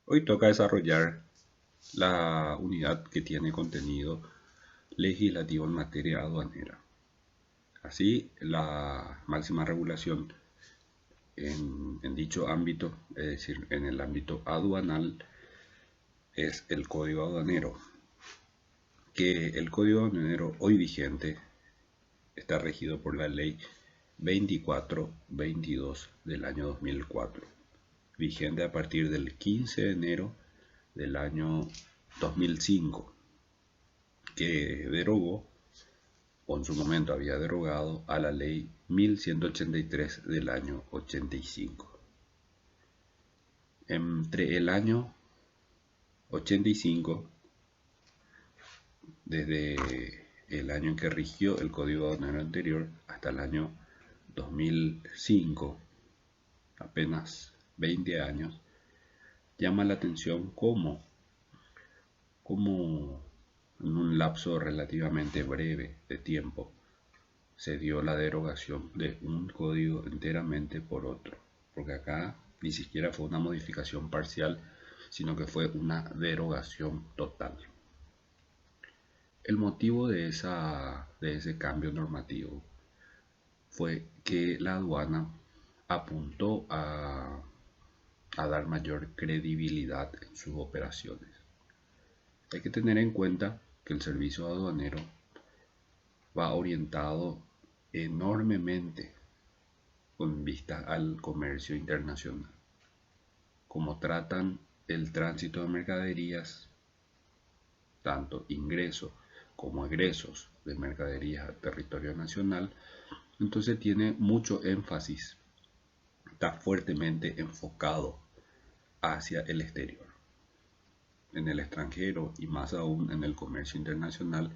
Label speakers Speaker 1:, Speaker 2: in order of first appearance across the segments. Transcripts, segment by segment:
Speaker 1: Hoy toca desarrollar la unidad que tiene contenido legislativo en materia aduanera. Así, la máxima regulación en dicho ámbito, es decir, en el ámbito aduanal, es el Código Aduanero, que el Código Aduanero hoy vigente está regido por la Ley 2422 del año 2004, vigente a partir del 15 de enero del año 2005, que derogó, o en su momento había derogado, a la ley 1183 del año 85. Entre el año 85, desde el año en que rigió el Código Aduanero anterior, hasta el año 2005, apenas 20 años, llama la atención cómo en un lapso relativamente breve de tiempo se dio la derogación de un código enteramente por otro, porque acá ni siquiera fue una modificación parcial, sino que fue una derogación total. El motivo de ese cambio normativo fue que la aduana apuntó a dar mayor credibilidad en sus operaciones. Hay que tener en cuenta que el servicio aduanero va orientado enormemente con vista al comercio internacional. Como tratan el tránsito de mercaderías, tanto ingresos como egresos de mercaderías al territorio nacional, entonces tiene mucho énfasis, está fuertemente enfocado hacia el exterior. En el extranjero y más aún en el comercio internacional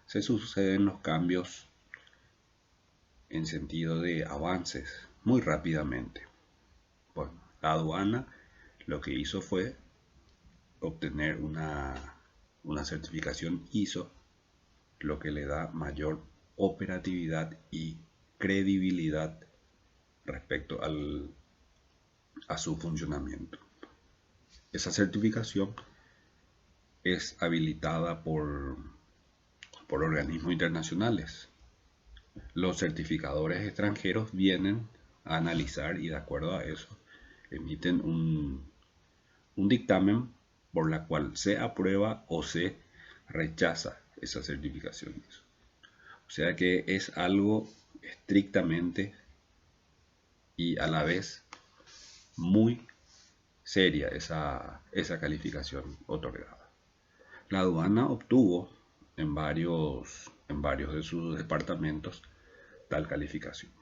Speaker 1: se suceden los cambios en sentido de avances muy rápidamente. Bueno, la aduana lo que hizo fue obtener una certificación ISO, lo que le da mayor operatividad y credibilidad respecto a su funcionamiento. Esa certificación es habilitada por organismos internacionales. Los certificadores extranjeros vienen a analizar y de acuerdo a eso emiten un dictamen por la cual se aprueba o se rechaza esas certificaciones. O sea que es algo estrictamente y a la vez muy seria esa calificación otorgada. La aduana obtuvo en varios de sus departamentos tal calificación.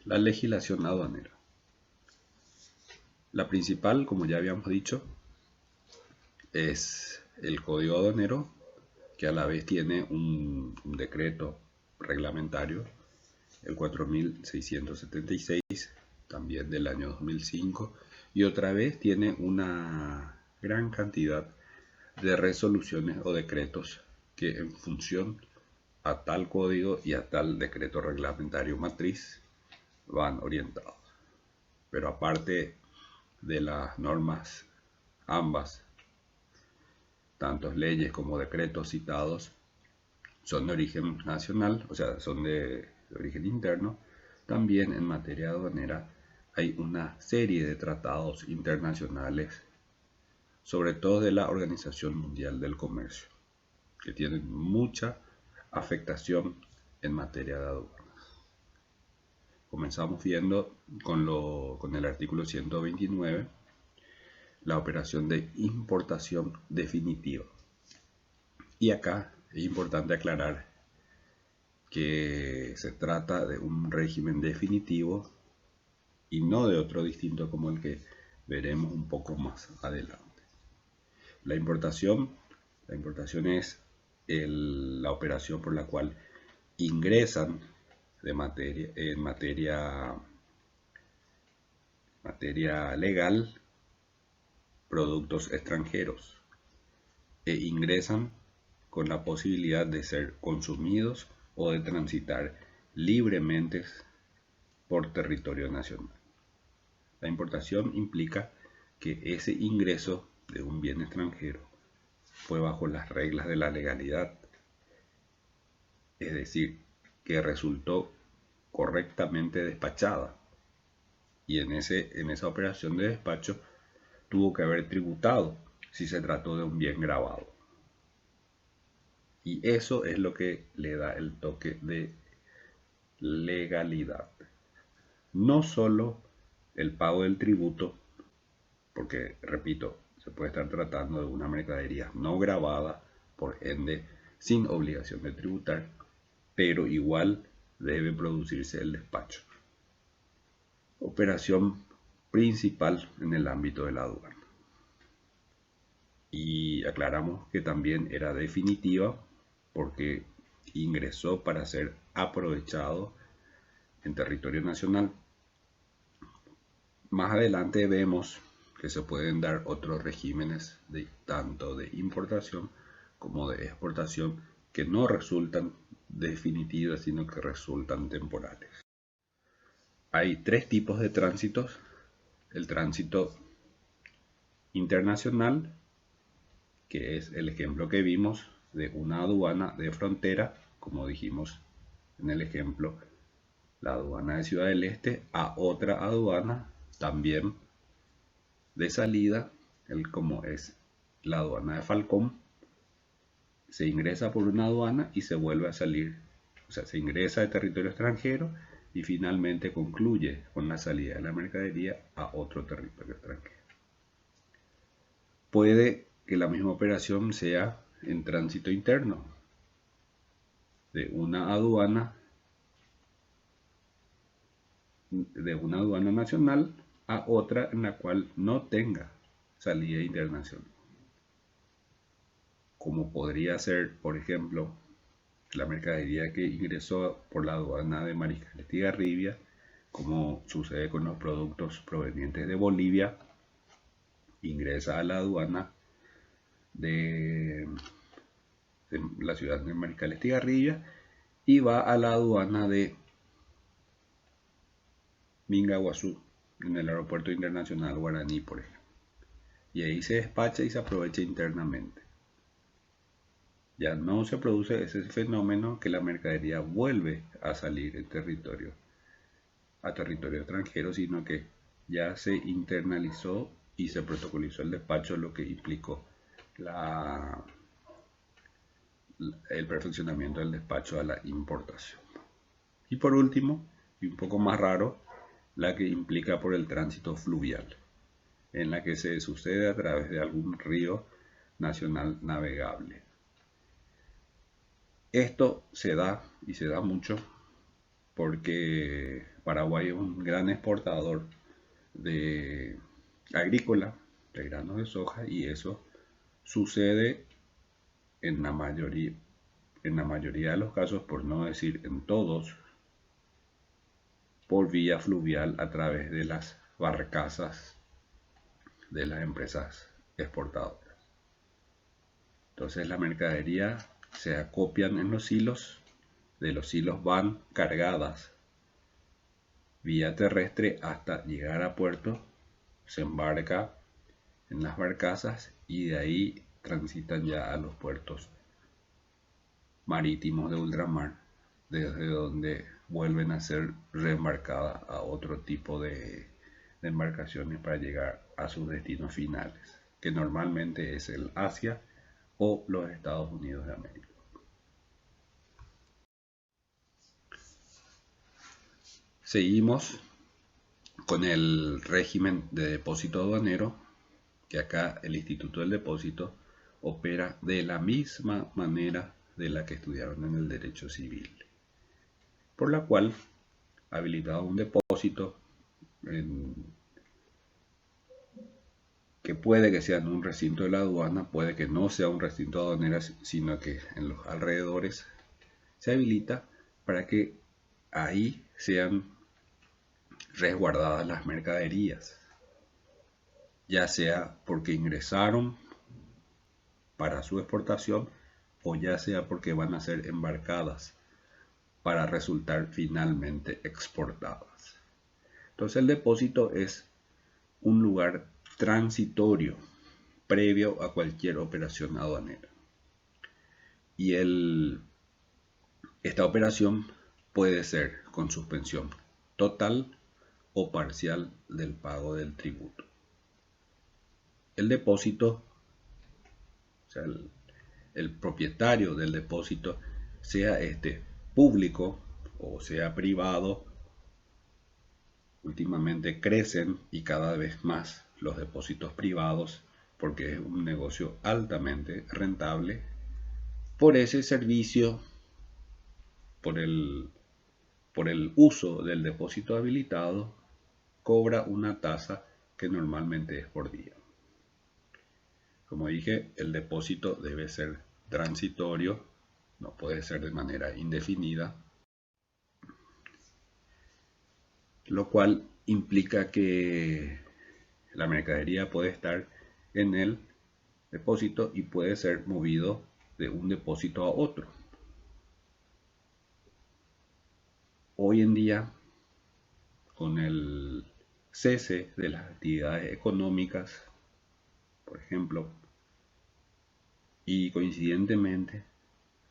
Speaker 1: La legislación aduanera. La principal, como ya habíamos dicho, es el Código Aduanero, que a la vez tiene un decreto reglamentario, el 4676, también del año 2005, y otra vez tiene una gran cantidad de resoluciones o decretos que en función a tal código y a tal decreto reglamentario matriz van orientados. Pero aparte de las normas, ambas, tanto leyes como decretos citados, son de origen nacional, o sea, son de origen interno. También en materia aduanera hay una serie de tratados internacionales, sobre todo de la Organización Mundial del Comercio, que tienen mucha afectación en materia de aduanas. Comenzamos viendo con el artículo 129, la operación de importación definitiva. Y acá es importante aclarar que se trata de un régimen definitivo y no de otro distinto como el que veremos un poco más adelante. La importación es la operación por la cual ingresan en materia legal productos extranjeros e ingresan con la posibilidad de ser consumidos o de transitar libremente por territorio nacional. La importación implica que ese ingreso de un bien extranjero fue bajo las reglas de la legalidad, es decir, que resultó correctamente despachada, y en esa operación de despacho tuvo que haber tributado si se trató de un bien grabado. Y eso es lo que le da el toque de legalidad. No solo el pago del tributo, porque, repito, se puede estar tratando de una mercadería no grabada, por ende, sin obligación de tributar, pero igual debe producirse el despacho. Operación principal en el ámbito de la aduana. Y aclaramos que también era definitiva porque ingresó para ser aprovechado en territorio nacional. Más adelante vemos que se pueden dar otros regímenes tanto de importación como de exportación que no resultan definitivas, sino que resultan temporales. Hay tres tipos de tránsitos: el tránsito internacional, que es el ejemplo que vimos de una aduana de frontera, como dijimos en el ejemplo, la aduana de Ciudad del Este, a otra aduana también de salida, como es la aduana de Falcón. Se ingresa por una aduana y se vuelve a salir, o sea, se ingresa de territorio extranjero y finalmente concluye con la salida de la mercadería a otro territorio extranjero. Puede que la misma operación sea en tránsito interno, de una aduana nacional a otra en la cual no tenga salida internacional. Como podría ser, por ejemplo, la mercadería que ingresó por la aduana de Mariscal Estigarribia, como sucede con los productos provenientes de Bolivia, ingresa a la aduana de la ciudad de Mariscal Estigarribia y va a la aduana de Mingaguazú, en el aeropuerto internacional Guaraní, por ejemplo. Y ahí se despacha y se aprovecha internamente. Ya no se produce ese fenómeno que la mercadería vuelve a salir a territorio extranjero, sino que ya se internalizó y se protocolizó el despacho, lo que implicó el perfeccionamiento del despacho a la importación. Y por último, y un poco más raro, la que implica por el tránsito fluvial, en la que se sucede a través de algún río nacional navegable. Esto se da, y se da mucho, porque Paraguay es un gran exportador de agrícola, de granos de soja, y eso sucede en la mayoría de los casos, por no decir en todos, por vía fluvial a través de las barcazas de las empresas exportadoras. Entonces la mercadería se acopian en los hilos, de los hilos van cargadas vía terrestre hasta llegar a puerto, se embarca en las barcazas y de ahí transitan ya a los puertos marítimos de ultramar, desde donde vuelven a ser reembarcadas a otro tipo de embarcaciones para llegar a sus destinos finales, que normalmente es el Asia o los Estados Unidos de América. Seguimos con el régimen de depósito aduanero, que acá el Instituto del Depósito opera de la misma manera de la que estudiaron en el derecho civil, por la cual, habilitado un depósito que puede que sea en un recinto de la aduana, puede que no sea un recinto aduanero, sino que en los alrededores, se habilita para que ahí sean resguardadas las mercaderías, ya sea porque ingresaron para su exportación o ya sea porque van a ser embarcadas para resultar finalmente exportadas. Entonces el depósito es un lugar transitorio previo a cualquier operación aduanera. Y esta operación puede ser con suspensión total o parcial del pago del tributo. El depósito, o sea, el propietario del depósito, sea este público o sea privado, últimamente crecen y cada vez más los depósitos privados porque es un negocio altamente rentable por ese servicio, por el uso del depósito habilitado, cobra una tasa que normalmente es por día. Como dije, el depósito debe ser transitorio, no puede ser de manera indefinida, lo cual implica que la mercadería puede estar en el depósito y puede ser movido de un depósito a otro. Hoy en día, con el cese de las actividades económicas, por ejemplo, y coincidentemente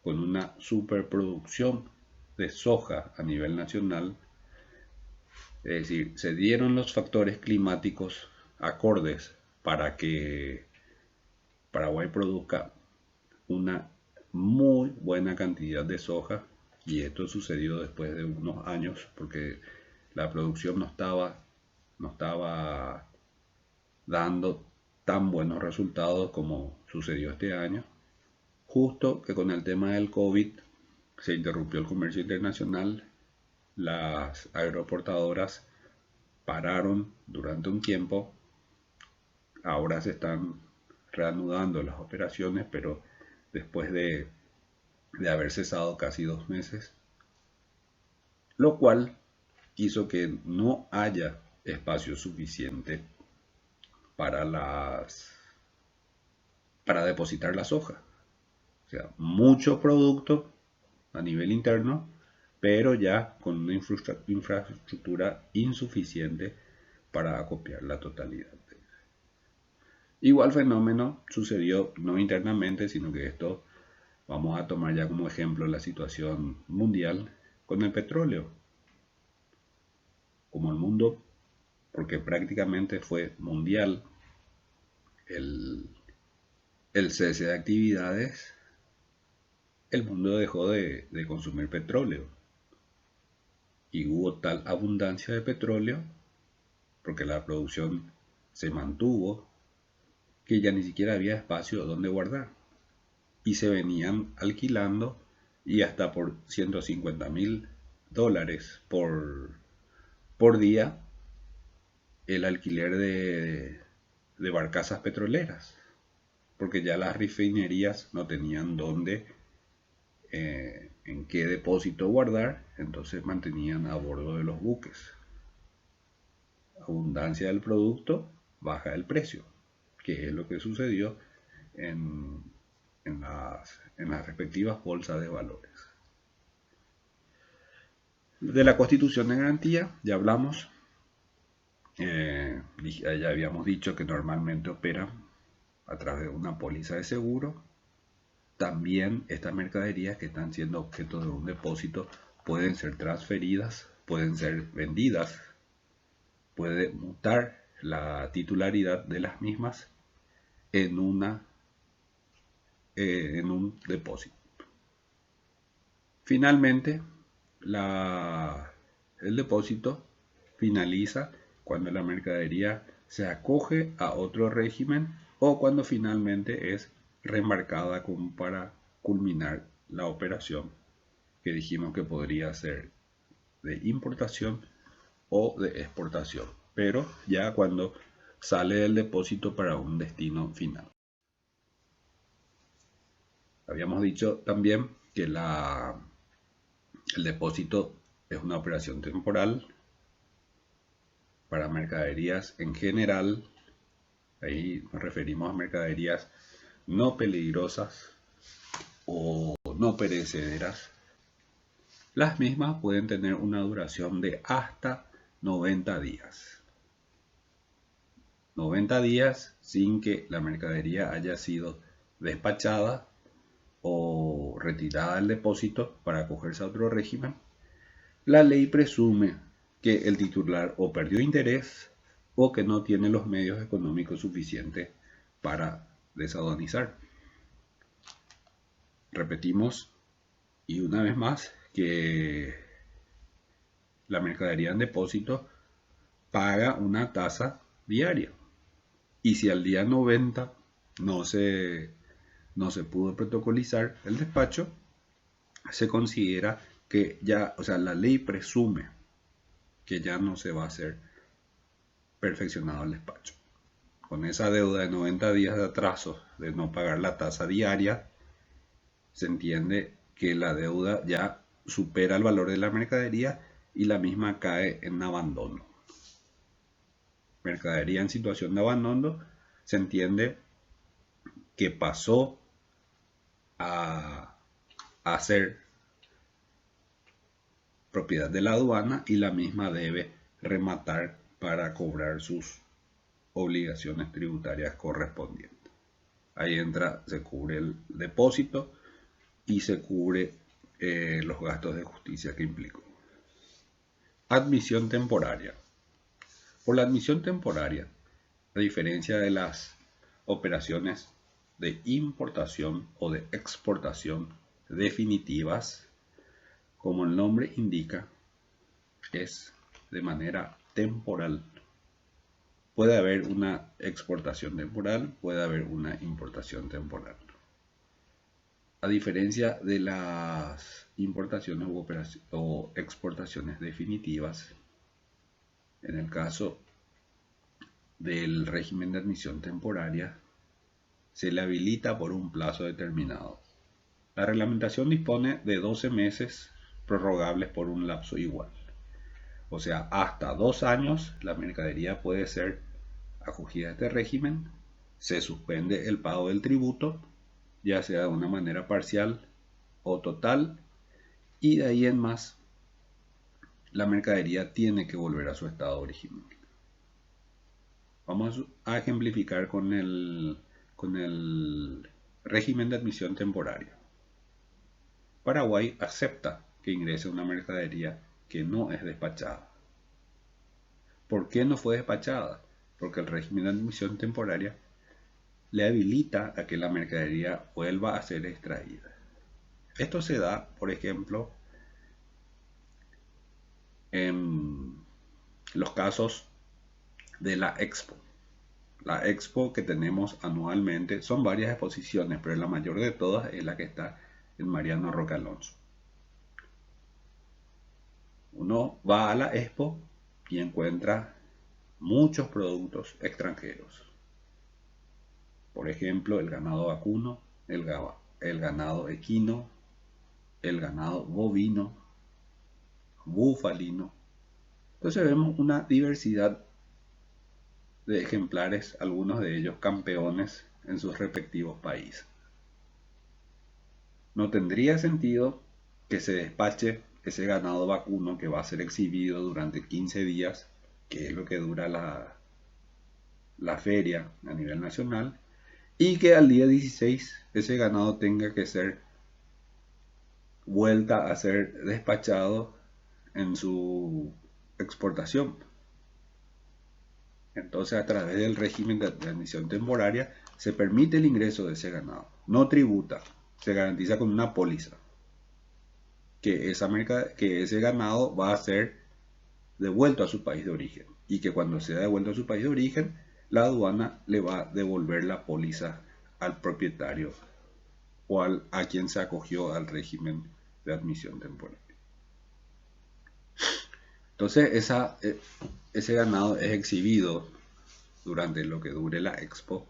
Speaker 1: con una superproducción de soja a nivel nacional, es decir, se dieron los factores climáticos acordes para que Paraguay produzca una muy buena cantidad de soja, y esto sucedió después de unos años porque la producción no estaba dando tan buenos resultados como sucedió este año, justo que con el tema del COVID se interrumpió el comercio internacional, las agroexportadoras pararon durante un tiempo, ahora se están reanudando las operaciones, pero después de haber cesado casi 2 meses, lo cual hizo que no haya espacio suficiente para depositar la soja. O sea, mucho producto a nivel interno, pero ya con una infraestructura insuficiente para acopiar la totalidad. Igual fenómeno sucedió no internamente, sino que esto vamos a tomar ya como ejemplo la situación mundial con el petróleo. Como el mundo, porque prácticamente fue mundial el cese de actividades, el mundo dejó de consumir petróleo. Y hubo tal abundancia de petróleo, porque la producción se mantuvo, que ya ni siquiera había espacio donde guardar. Y se venían alquilando, y hasta por $150.000 por día, el alquiler de barcazas petroleras, porque ya las refinerías no tenían dónde, en qué depósito guardar, entonces mantenían a bordo de los buques. Abundancia del producto, baja el precio, que es lo que sucedió en las respectivas bolsas de valores. De la Constitución de Garantía ya hablamos, ya habíamos dicho que normalmente opera a través de una póliza de seguro. También estas mercaderías que están siendo objeto de un depósito pueden ser transferidas, pueden ser vendidas, puede mutar la titularidad de las mismas en un depósito. Finalmente, el depósito finaliza cuando la mercadería se acoge a otro régimen o cuando finalmente es remarcada como para culminar la operación que dijimos que podría ser de importación o de exportación, pero ya cuando sale del depósito para un destino final. Habíamos dicho también que el depósito es una operación temporal para mercaderías en general. Ahí nos referimos a mercaderías no peligrosas o no perecederas. Las mismas pueden tener una duración de hasta 90 días. 90 días sin que la mercadería haya sido despachada o retirada del depósito para acogerse a otro régimen, la ley presume que el titular o perdió interés o que no tiene los medios económicos suficientes para desaduanizar. Repetimos y una vez más que la mercadería en depósito paga una tasa diaria. Y si al día 90 no se pudo protocolizar el despacho, se considera que ya, o sea, la ley presume que ya no se va a hacer perfeccionado el despacho. Con esa deuda de 90 días de atraso de no pagar la tasa diaria, se entiende que la deuda ya supera el valor de la mercadería y la misma cae en abandono. Mercadería en situación de abandono se entiende que pasó a ser propiedad de la aduana y la misma debe rematar para cobrar sus obligaciones tributarias correspondientes. Ahí entra, se cubre el depósito y se cubre los gastos de justicia que implicó. Admisión temporaria. Por la admisión temporaria, a diferencia de las operaciones de importación o de exportación definitivas, como el nombre indica, es de manera temporal. Puede haber una exportación temporal, puede haber una importación temporal. A diferencia de las importaciones o exportaciones definitivas, en el caso del régimen de admisión temporaria, se le habilita por un plazo determinado. La reglamentación dispone de 12 meses prorrogables por un lapso igual. O sea, hasta 2 años la mercadería puede ser acogida a este régimen, se suspende el pago del tributo, ya sea de una manera parcial o total, y de ahí en más la mercadería tiene que volver a su estado original. Vamos a ejemplificar con el régimen de admisión temporaria. Paraguay acepta que ingrese una mercadería que no es despachada. ¿Por qué no fue despachada? Porque el régimen de admisión temporaria le habilita a que la mercadería vuelva a ser extraída. Esto se da, por ejemplo, en los casos de la Expo. La Expo que tenemos anualmente son varias exposiciones, pero la mayor de todas es la que está en Mariano Roca Alonso. Uno va a la Expo y encuentra muchos productos extranjeros. Por ejemplo, el ganado vacuno, el ganado equino, el ganado bovino, bufalino. Entonces vemos una diversidad de ejemplares, algunos de ellos campeones en sus respectivos países. No tendría sentido que se despache ese ganado vacuno que va a ser exhibido durante 15 días, que es lo que dura la feria a nivel nacional, y que al día 16 ese ganado tenga que ser vuelta a ser despachado en su exportación. Entonces, a través del régimen de admisión temporaria se permite el ingreso de ese ganado, no tributa, se garantiza con una póliza que ese ganado va a ser devuelto a su país de origen y que cuando sea devuelto a su país de origen, la aduana le va a devolver la póliza al propietario o a quien se acogió al régimen de admisión temporaria. Entonces ese ganado es exhibido durante lo que dure la Expo,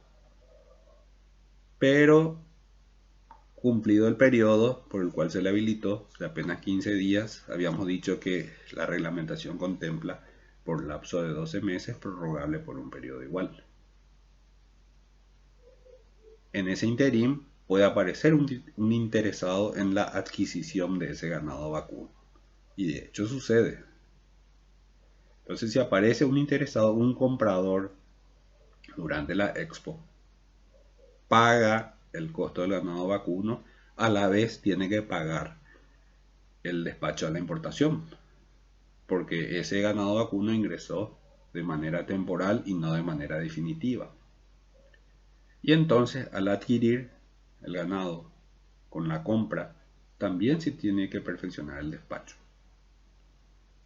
Speaker 1: pero cumplido el periodo por el cual se le habilitó, de apenas 15 días, habíamos dicho que la reglamentación contempla por lapso de 12 meses prorrogable por un periodo igual. En ese interín puede aparecer un interesado en la adquisición de ese ganado vacuno. Y de hecho sucede. Entonces, si aparece un interesado, un comprador durante la expo, paga el costo del ganado vacuno, a la vez tiene que pagar el despacho a la importación, porque ese ganado vacuno ingresó de manera temporal y no de manera definitiva. Y entonces, al adquirir el ganado con la compra, también se tiene que perfeccionar el despacho.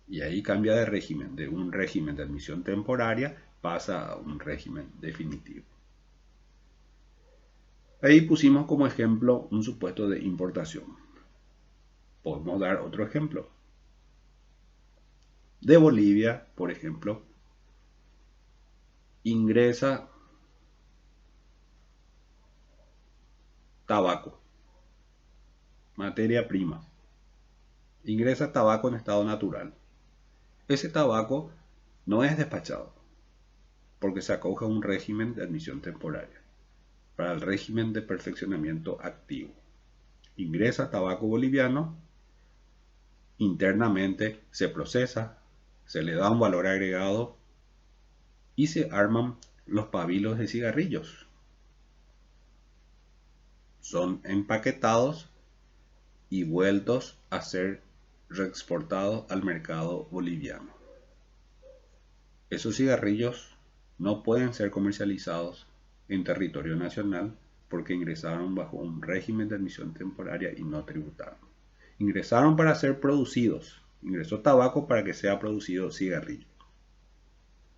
Speaker 1: Y ahí cambia de régimen, de un régimen de admisión temporaria pasa a un régimen definitivo. Ahí pusimos como ejemplo un supuesto de importación. Podemos dar otro ejemplo. De Bolivia, por ejemplo, ingresa tabaco, materia prima. Ingresa tabaco en estado natural. Ese tabaco no es despachado, porque se acoge a un régimen de admisión temporaria, para el régimen de perfeccionamiento activo. Ingresa tabaco boliviano, internamente se procesa, se le da un valor agregado y se arman los pabilos de cigarrillos. Son empaquetados y vueltos a ser reexportados al mercado boliviano. Esos cigarrillos no pueden ser comercializados en territorio nacional porque ingresaron bajo un régimen de admisión temporaria y no tributaron. Ingresaron para ser producidos. Ingresó tabaco para que sea producido cigarrillo.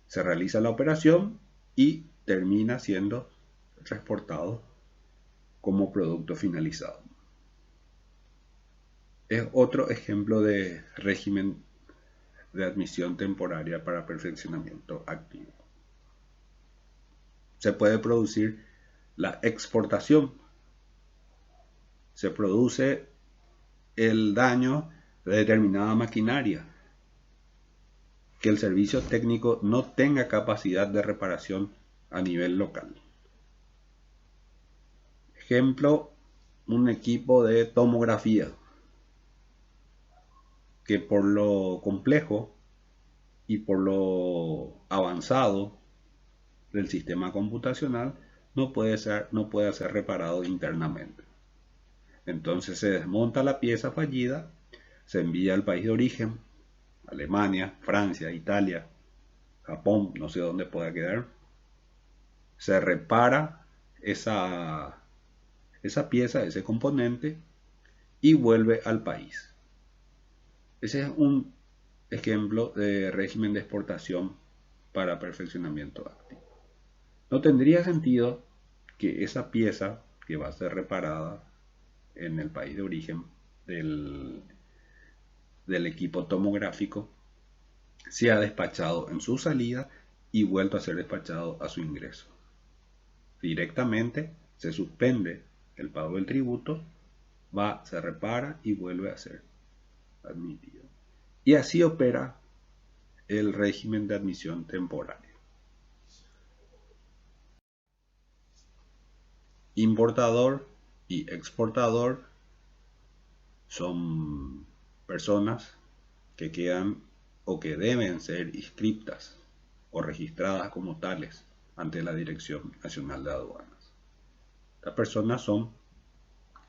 Speaker 1: Se realiza la operación y termina siendo transportado como producto finalizado. Es otro ejemplo de régimen de admisión temporaria para perfeccionamiento activo. Se puede producir la exportación. Se produce el daño de determinada maquinaria que el servicio técnico no tenga capacidad de reparación a nivel local. Ejemplo, un equipo de tomografía que por lo complejo y por lo avanzado del sistema computacional no puede ser reparado internamente. Entonces se desmonta la pieza fallida, se envía al país de origen, Alemania, Francia, Italia, Japón, no sé dónde pueda quedar. Se repara esa pieza, ese componente y vuelve al país. Ese es un ejemplo de régimen de exportación para perfeccionamiento activo. No tendría sentido que esa pieza que va a ser reparada en el país de origen del equipo tomográfico sea despachado en su salida y vuelto a ser despachado a su ingreso. Directamente se suspende el pago del tributo, se repara y vuelve a ser admitido. Y así opera el régimen de admisión temporaria. Importador y exportador son personas que quedan o que deben ser inscriptas o registradas como tales ante la Dirección Nacional de Aduanas. Las personas son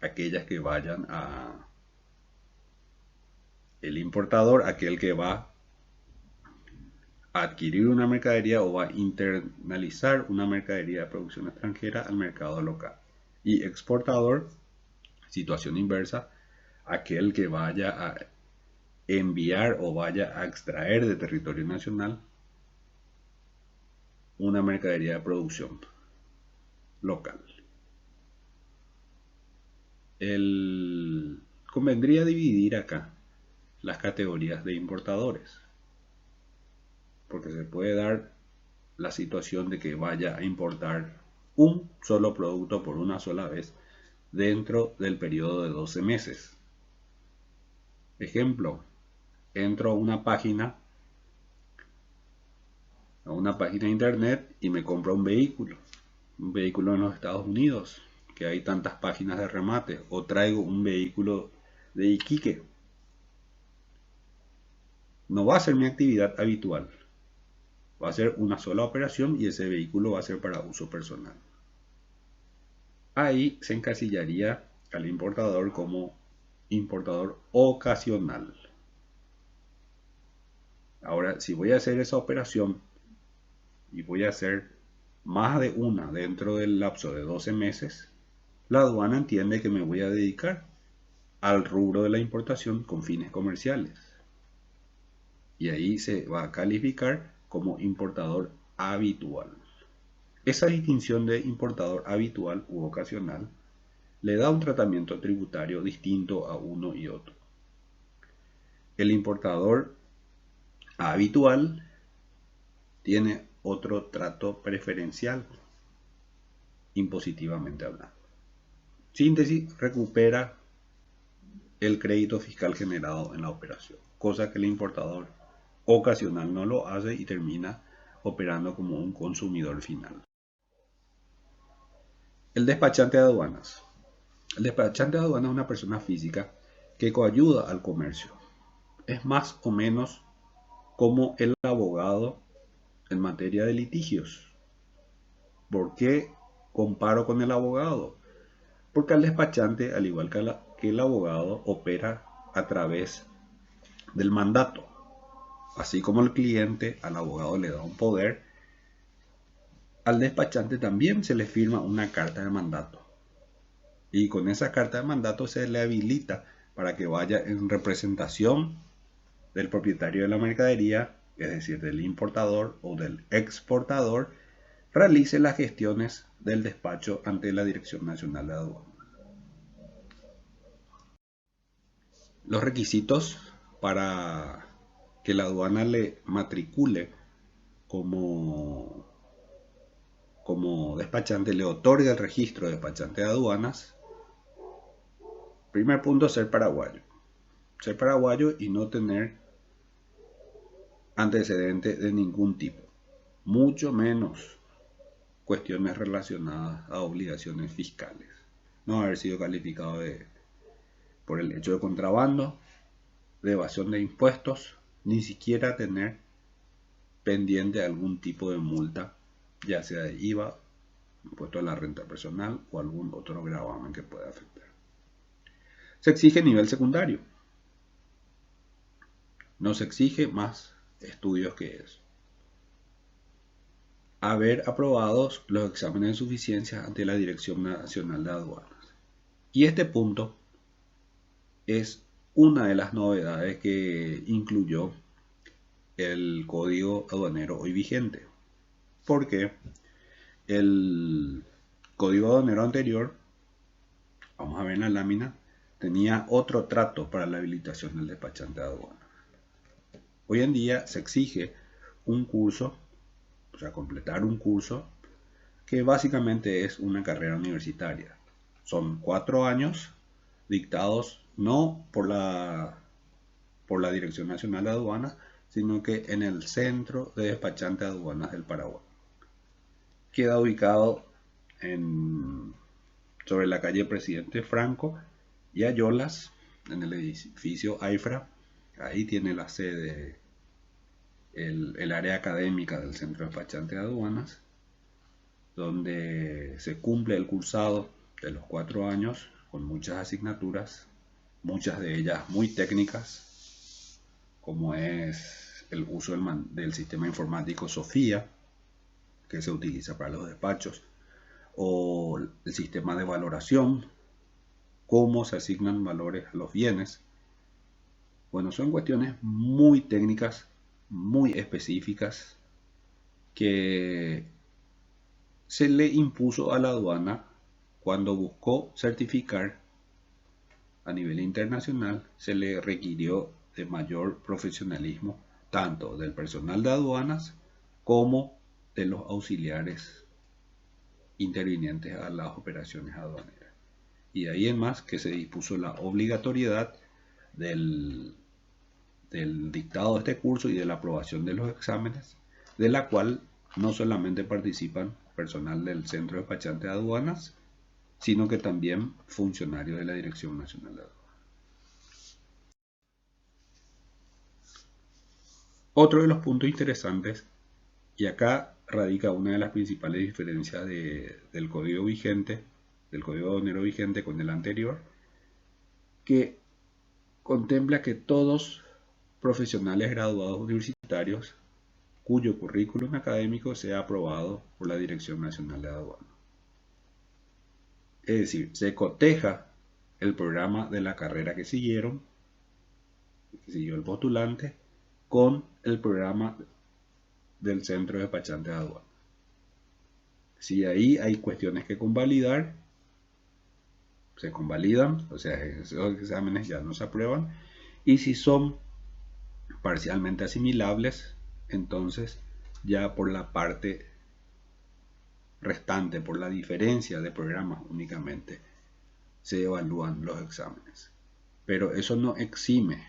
Speaker 1: aquellas que vayan a el importador, aquel que va a adquirir una mercadería o va a internalizar una mercadería de producción extranjera al mercado local. Y exportador, situación inversa, aquel que vaya a enviar o vaya a extraer de territorio nacional una mercadería de producción local. Convendría dividir acá las categorías de importadores, porque se puede dar la situación de que vaya a importar un solo producto por una sola vez dentro del periodo de 12 meses. Ejemplo, entro a una página de internet y me compro un vehículo en los Estados Unidos, que hay tantas páginas de remate, o traigo un vehículo de Iquique. No va a ser mi actividad habitual. Va a ser una sola operación y ese vehículo va a ser para uso personal. Ahí se encasillaría al importador como importador ocasional. Ahora, si voy a hacer esa operación y voy a hacer más de una dentro del lapso de 12 meses, la aduana entiende que me voy a dedicar al rubro de la importación con fines comerciales. Y ahí se va a calificar como importador habitual. Esa distinción de importador habitual u ocasional le da un tratamiento tributario distinto a uno y otro. El importador habitual tiene otro trato preferencial, impositivamente hablando. Síntesis: recupera el crédito fiscal generado en la operación, cosa que el importador ocasional no lo hace y termina operando como un consumidor final. El despachante de aduanas. El despachante de aduanas es una persona física que coayuda al comercio. Es más o menos como el abogado en materia de litigios. ¿Por qué comparo con el abogado? Porque el despachante, al igual que el abogado, opera a través del mandato. Así como el cliente al abogado le da un poder, al despachante también se le firma una carta de mandato. Y con esa carta de mandato se le habilita para que vaya en representación del propietario de la mercadería, es decir, del importador o del exportador, realice las gestiones del despacho ante la Dirección Nacional de Aduanas. Los requisitos para que la aduana le matricule como despachante, le otorgue el registro de despachante de aduanas. Primer punto: ser paraguayo. Ser paraguayo y no tener antecedentes de ningún tipo, mucho menos cuestiones relacionadas a obligaciones fiscales. No haber sido calificado por el hecho de contrabando, de evasión de impuestos, ni siquiera tener pendiente algún tipo de multa, ya sea de IVA, impuesto a la renta personal o algún otro gravamen que pueda afectar. Se exige nivel secundario. No se exige más estudios que eso. Haber aprobado los exámenes de suficiencia ante la Dirección Nacional de Aduanas. Y este punto es una de las novedades que incluyó el Código Aduanero hoy vigente. Porque el Código Aduanero anterior, vamos a ver en la lámina, tenía otro trato para la habilitación del despachante de aduanas. Hoy en día se exige un curso, o sea, completar un curso que básicamente es una carrera universitaria. Son 4 años dictados no por la Dirección Nacional de Aduanas, sino que en el Centro de Despachante de Aduanas del Paraguay. Queda ubicado sobre la calle Presidente Franco y Ayolas, en el edificio AIFRA. Ahí tiene la sede el área académica del Centro de Despachante de Aduanas, donde se cumple el cursado de los 4 años con muchas asignaturas, muchas de ellas muy técnicas, como es el uso del sistema informático Sofía, que se utiliza para los despachos, o el sistema de valoración, cómo se asignan valores a los bienes. Bueno, son cuestiones muy técnicas, muy específicas, que se le impuso a la aduana cuando buscó certificar a nivel internacional. Se le requirió de mayor profesionalismo tanto del personal de aduanas como de los auxiliares intervinientes a las operaciones aduaneras. Y de ahí en más que se dispuso la obligatoriedad del dictado de este curso y de la aprobación de los exámenes, de la cual no solamente participan personal del Centro de Despachante de Aduanas, sino que también funcionarios de la Dirección Nacional de Aduanas. Otro de los puntos interesantes Y acá radica una de las principales diferencias del código vigente, del código aduanero vigente con el anterior, que contempla que todos profesionales graduados universitarios cuyo currículum académico sea aprobado por la Dirección Nacional de Aduanas. Es decir, se coteja el programa de la carrera que siguió el postulante, con el programa del Centro de Despachante de Aduanas. Si ahí hay cuestiones que convalidar, se convalidan, o sea, esos exámenes ya no se aprueban, y si son parcialmente asimilables, entonces ya por la parte restante, por la diferencia de programas únicamente, se evalúan los exámenes. Pero eso no exime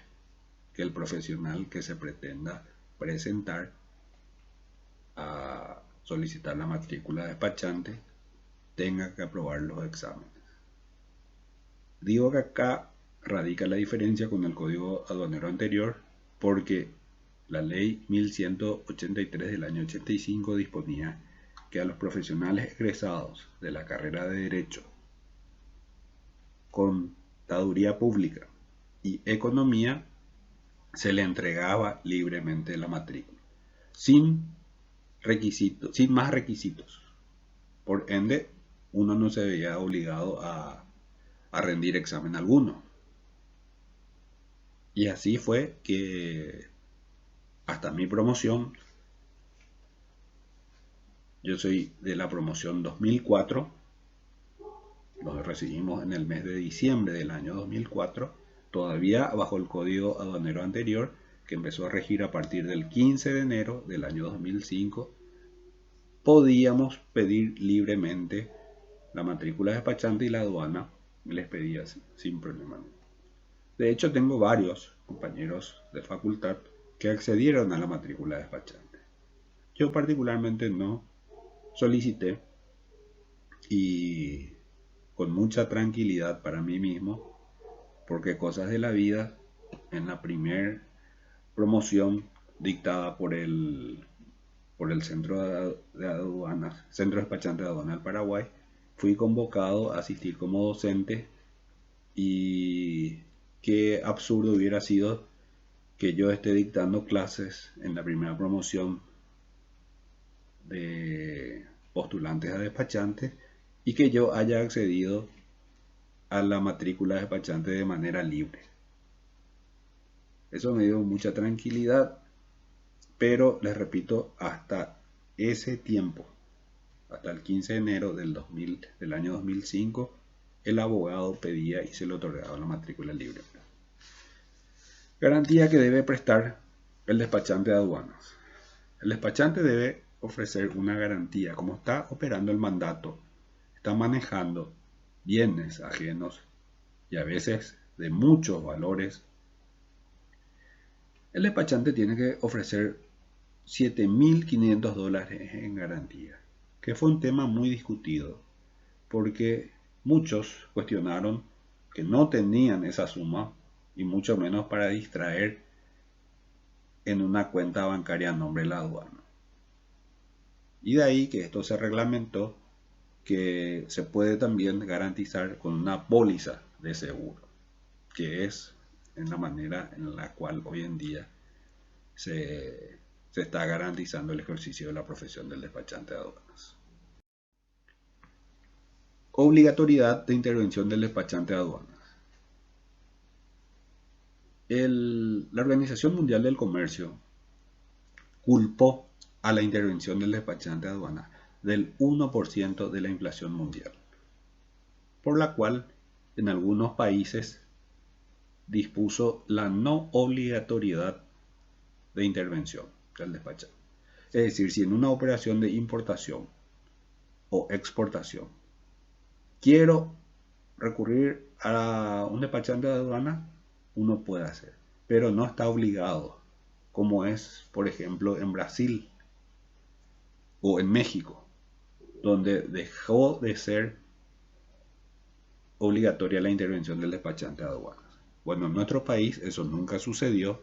Speaker 1: que el profesional que se pretenda presentar a solicitar la matrícula de despachante tenga que aprobar los exámenes. Digo que acá radica la diferencia con el código aduanero anterior, porque la ley 1183 del año 85 disponía que a los profesionales egresados de la carrera de Derecho, Contaduría Pública y Economía se le entregaba libremente la matrícula, sin más requisitos. Por ende, uno no se veía obligado a rendir examen alguno. Y así fue que hasta mi promoción, yo soy de la promoción 2004, nos recibimos en el mes de diciembre del año 2004, todavía bajo el código aduanero anterior, que empezó a regir a partir del 15 de enero del año 2005, podíamos pedir libremente la matrícula de despachante y la aduana les pedía sin problema. De hecho, tengo varios compañeros de facultad que accedieron a la matrícula de despachante. Yo particularmente no solicité, y con mucha tranquilidad para mí mismo, porque cosas de la vida, en la primer promoción dictada por el Centro de Aduanas, Centro Despachante de Aduanas del Paraguay, fui convocado a asistir como docente, y qué absurdo hubiera sido que yo esté dictando clases en la primera promoción de postulantes a despachantes y que yo haya accedido a la matrícula de despachante de manera libre. Eso me dio mucha tranquilidad, pero les repito, hasta ese tiempo, hasta el 15 de enero del año 2005, el abogado pedía y se le otorgaba la matrícula libre. Garantía que debe prestar el despachante de aduanas. El despachante debe ofrecer una garantía, como está operando el mandato, está manejando bienes ajenos y a veces de muchos valores. El despachante tiene que ofrecer $7.500 en garantía, que fue un tema muy discutido, porque muchos cuestionaron que no tenían esa suma, y mucho menos para distraer en una cuenta bancaria a nombre de la aduana. Y de ahí que esto se reglamentó, que se puede también garantizar con una póliza de seguro, que es en la manera en la cual hoy en día se está garantizando el ejercicio de la profesión del despachante de aduanas. Obligatoriedad de intervención del despachante de aduanas. La Organización Mundial del Comercio culpó a la intervención del despachante de aduanas del 1% de la inflación mundial, por la cual en algunos países dispuso la no obligatoriedad de intervención del despachante. Es decir, si en una operación de importación o exportación quiero recurrir a un despachante de aduana, uno puede hacer, pero no está obligado, como es, por ejemplo, en Brasil o en México, donde dejó de ser obligatoria la intervención del despachante de aduanas. Bueno, en nuestro país eso nunca sucedió,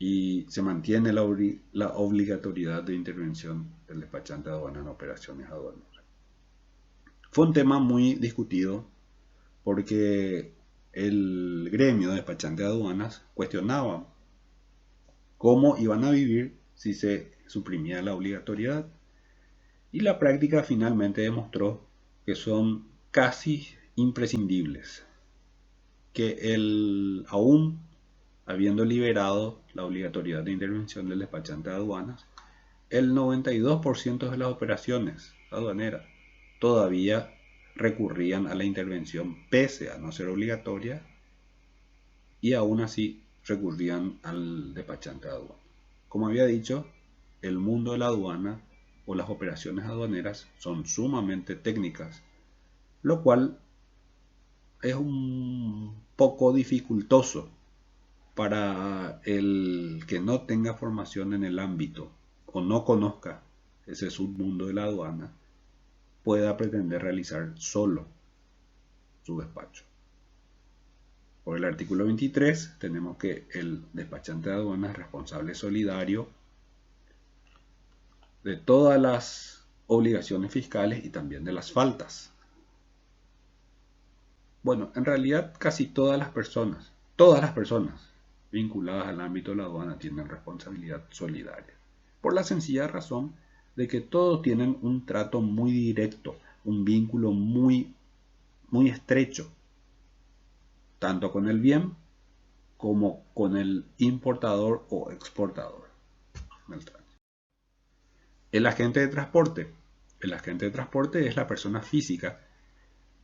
Speaker 1: y se mantiene la obligatoriedad de intervención del despachante de aduana en operaciones aduaneras. Fue un tema muy discutido porque el gremio de despachantes de aduanas cuestionaba cómo iban a vivir si se suprimía la obligatoriedad, y la práctica finalmente demostró que son casi imprescindibles, que aún habiendo liberado la obligatoriedad de intervención del despachante de aduanas, el 92% de las operaciones aduaneras todavía recurrían a la intervención pese a no ser obligatoria, y aún así recurrían al despachante de aduanas. Como había dicho, el mundo de la aduana o las operaciones aduaneras son sumamente técnicas, lo cual es un poco dificultoso para el que no tenga formación en el ámbito o no conozca ese submundo de la aduana, pueda pretender realizar solo su despacho. Por el artículo 23 tenemos que el despachante de aduanas es responsable solidario de todas las obligaciones fiscales y también de las faltas. Bueno, en realidad casi todas las personas vinculadas al ámbito de la aduana tienen responsabilidad solidaria, por la sencilla razón de que todos tienen un trato muy directo, un vínculo muy estrecho, tanto con el bien como con el importador o exportador. El agente de transporte. El agente de transporte es la persona física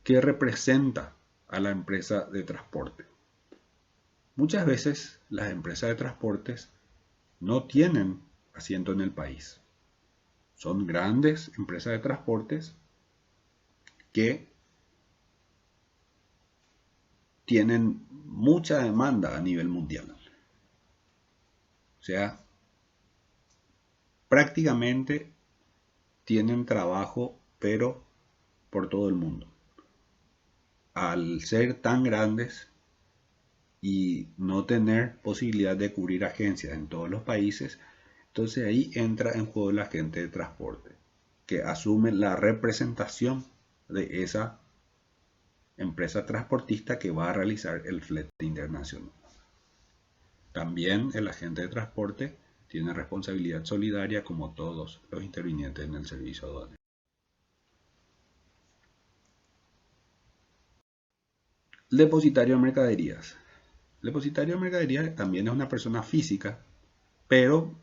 Speaker 1: que representa a la empresa de transporte. Muchas veces las empresas de transportes no tienen asiento en el país. Son grandes empresas de transportes que tienen mucha demanda a nivel mundial. O sea, prácticamente tienen trabajo, pero por todo el mundo. Al ser tan grandes y no tener posibilidad de cubrir agencias en todos los países, entonces ahí entra en juego el agente de transporte, que asume la representación de esa empresa transportista que va a realizar el flete internacional. También el agente de transporte tiene responsabilidad solidaria como todos los intervinientes en el servicio aduanero. El depositario de mercaderías. El depositario de mercaderías también es una persona física, pero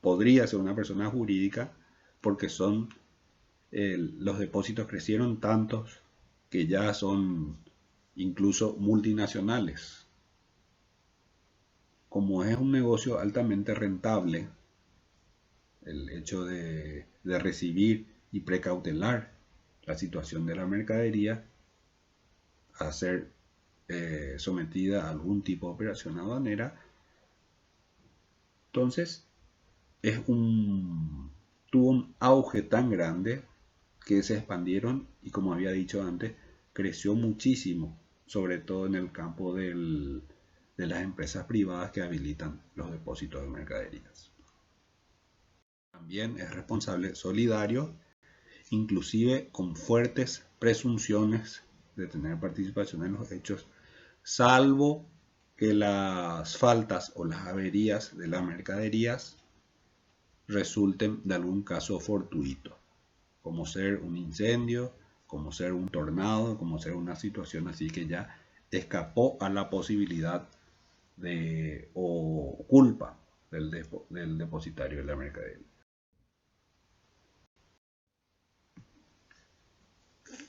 Speaker 1: podría ser una persona jurídica porque los depósitos crecieron tantos que ya son incluso multinacionales. Como es un negocio altamente rentable, el hecho de recibir y precautelar la situación de la mercadería a ser sometida a algún tipo de operación aduanera, entonces tuvo un auge tan grande que se expandieron y, como había dicho antes, creció muchísimo, sobre todo en el campo de las empresas privadas que habilitan los depósitos de mercaderías. También es responsable solidario, inclusive con fuertes presunciones de tener participación en los hechos, salvo que las faltas o las averías de las mercaderías resulten de algún caso fortuito, como ser un incendio, como ser un tornado, como ser una situación así que ya escapó a la posibilidad o culpa del depositario de la mercadería.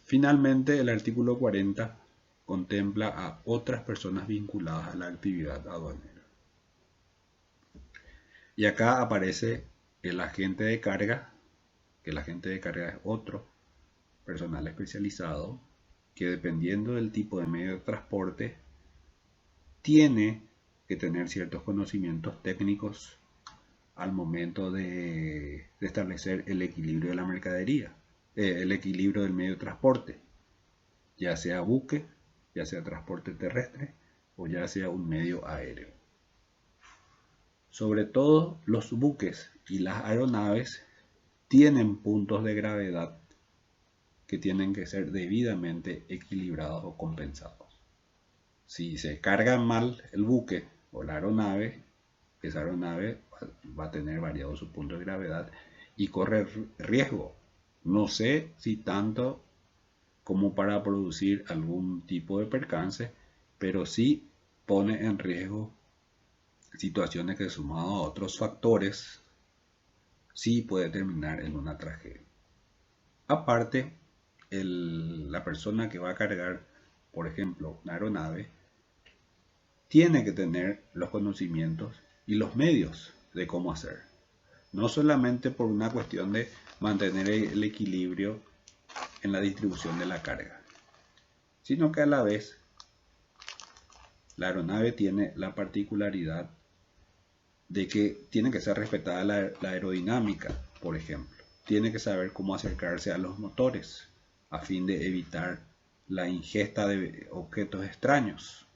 Speaker 1: Finalmente, el artículo 40 contempla a otras personas vinculadas a la actividad aduanera. Y acá aparece el agente de carga, que el agente de carga es otro personal especializado que, dependiendo del tipo de medio de transporte, tiene que tener ciertos conocimientos técnicos al momento de establecer el equilibrio de la mercadería, el equilibrio del medio de transporte, ya sea buque, ya sea transporte terrestre o ya sea un medio aéreo. Sobre todo los buques y las aeronaves tienen puntos de gravedad que tienen que ser debidamente equilibrados o compensados. Si se carga mal el buque o la aeronave, esa aeronave va a tener variado su punto de gravedad y corre riesgo. No sé si tanto como para producir algún tipo de percance, pero sí pone en riesgo situaciones que sumado a otros factores sí puede terminar en una tragedia. Aparte, la persona que va a cargar, por ejemplo, una aeronave, tiene que tener los conocimientos y los medios de cómo hacer. No solamente por una cuestión de mantener el equilibrio en la distribución de la carga, sino que a la vez la aeronave tiene la particularidad de que tiene que ser respetada la aerodinámica, por ejemplo. Tiene que saber cómo acercarse a los motores a fin de evitar la ingesta de objetos extraños.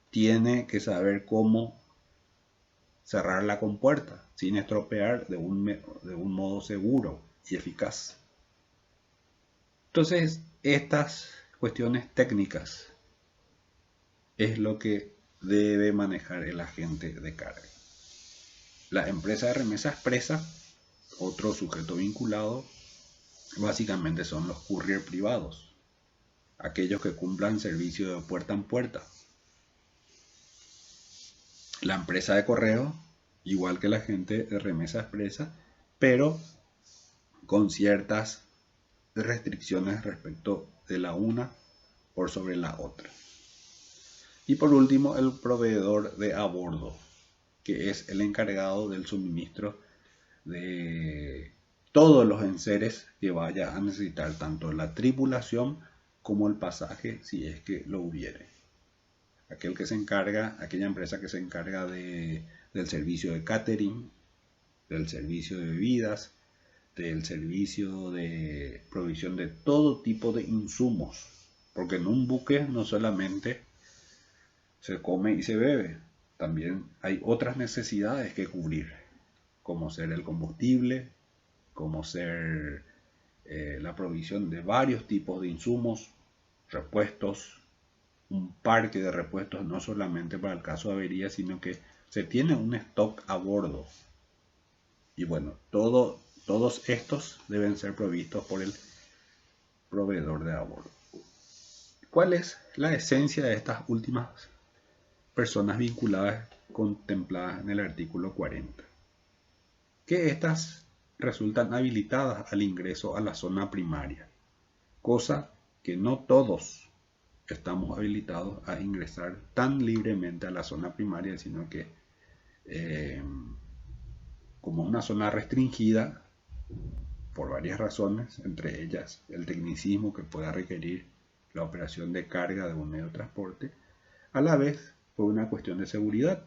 Speaker 1: Tiene que saber cómo cerrar la compuerta sin estropear de un modo seguro y eficaz. Entonces, estas cuestiones técnicas es lo que debe manejar el agente de carga. La empresa de remesa expresa, otro sujeto vinculado, básicamente son los courier privados, aquellos que cumplan servicio de puerta en puerta. La empresa de correo, igual que la gente de remesa expresa, pero con ciertas restricciones respecto de la una por sobre la otra. Y por último, el proveedor de a bordo, que es el encargado del suministro de todos los enseres que vaya a necesitar tanto la tripulación como el pasaje, si es que lo hubiere. Aquella empresa que se encarga del servicio de catering, del servicio de bebidas, del servicio de provisión de todo tipo de insumos, porque en un buque no solamente se come y se bebe, también hay otras necesidades que cubrir, como ser el combustible, como ser la provisión de varios tipos de insumos, repuestos, un parque de repuestos no solamente para el caso de avería, sino que se tiene un stock a bordo. Y bueno, todos estos deben ser provistos por el proveedor de a bordo. ¿Cuál es la esencia de estas últimas personas vinculadas contempladas en el artículo 40? Que estas resultan habilitadas al ingreso a la zona primaria, cosa que no todos estamos habilitados a ingresar tan libremente a la zona primaria, sino que como una zona restringida por varias razones, entre ellas el tecnicismo que pueda requerir la operación de carga de un medio de transporte, a la vez por una cuestión de seguridad,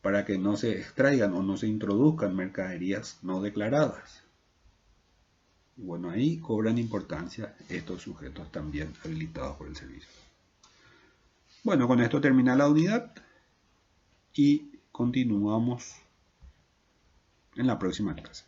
Speaker 1: para que no se extraigan o no se introduzcan mercaderías no declaradas. Y bueno, ahí cobran importancia estos sujetos también habilitados por el servicio. Bueno, con esto termina la unidad y continuamos en la próxima clase.